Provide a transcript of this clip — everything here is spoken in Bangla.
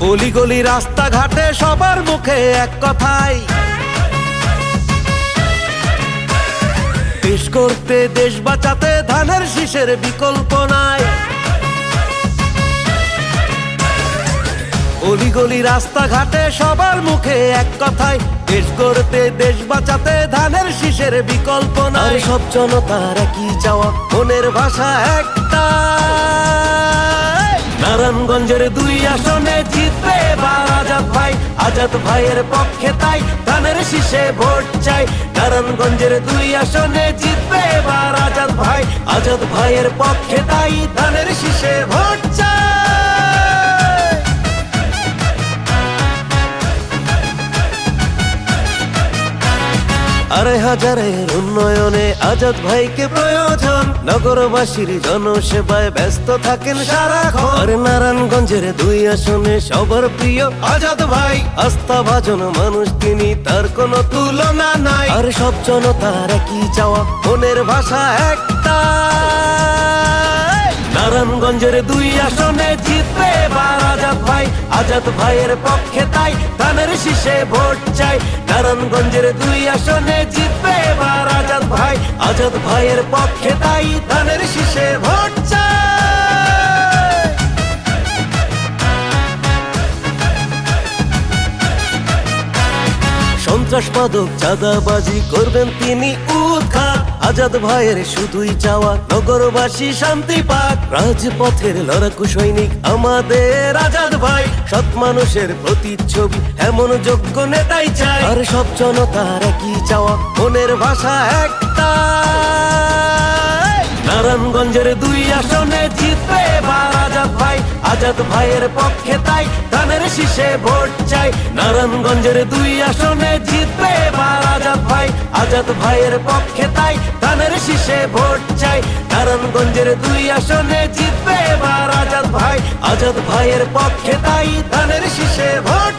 অলি গলি রাস্তাঘাটে সবার মুখে এক কথাই, দেশ করতে দেশ বাঁচাতে ধানের শীষের বিকল্প নাই। অলি গলি রাস্তাঘাটে সবার মুখে এক কথাই, দেশ গড়তে দেশ বাঁচাতে ধানের শীষের বিকল্প নাই। সব জনতার একই চাওয়া, মনের ভাষা একটা, নারায়ণগঞ্জের 2 আসনে জিতবে এবার আজাদ ভাই। আজাদ ভাইয়ের পক্ষে তাই ধানের শীষে ভোট চাই। নারায়ণগঞ্জের 2 আসনে জিতবে এবার আজাদ ভাই। আজাদ ভাইয়ের পক্ষে তাই ধানের শীষে ভোট চাই। আড়াই হাজারের উন্নয়নে আজাদ ভাইকে প্রয়োজন, নগরবাসীর জনসেবায় ব্যস্ত থাকেন সারাক্ষণ। আর নারায়ণগঞ্জের 2 আসনে সবার প্রিয় আজাদ ভাই, আস্থাভাজন মানুষ তিনি, তার কোনো তুলনা নাই। আর সব জনতার একই চাওয়া, মনের ভাষা একটা, নারায়ণগঞ্জের 2 আসনে জিতবে এবার আজাদ ভাই। আজাদ ভাইয়ের পক্ষে তাই ধানের শীষে ভোট চাই। নারায়ণগঞ্জের 2 আসনে জিতবে এবার আজাদ ভাই। আজাদ ভাইয়ের পক্ষে তাই ধানের শীষে ভোট চাই। সন্ত্রাসবাদক চাঁদাবাজি করবেন তিনি উৎখাত। আজাদ ভাইয়ের শুধুই চাওয়া নগরবাসী শান্তি পাক। রাজপথের লড়াকু সৈনিক আমাদের আজাদ ভাই, সৎ মানুষের প্রতিচ্ছবি এমন যোগ্য নেতাই চাই। আর সব জনতার একই চাওয়া, মনের ভাষা একটা, নারায়ণগঞ্জের 2 আসনে জিতবে এবার আজাদ ভাই। আজাদ ভাইয়ের পক্ষে তাই ধানের শীষে ভোট চাই। নারায়ণগঞ্জের 2 আসনে জিতবে এবার আজাদ ভাই। আজাদ ভাইয়ের পক্ষে তাই ধানের শীষে ভোট চাই। নারায়ণগঞ্জের 2 আসনে জিতবে এবার আজাদ ভাই। আজাদ ভাইয়ের পক্ষে তাই ধানের শীষে ভোট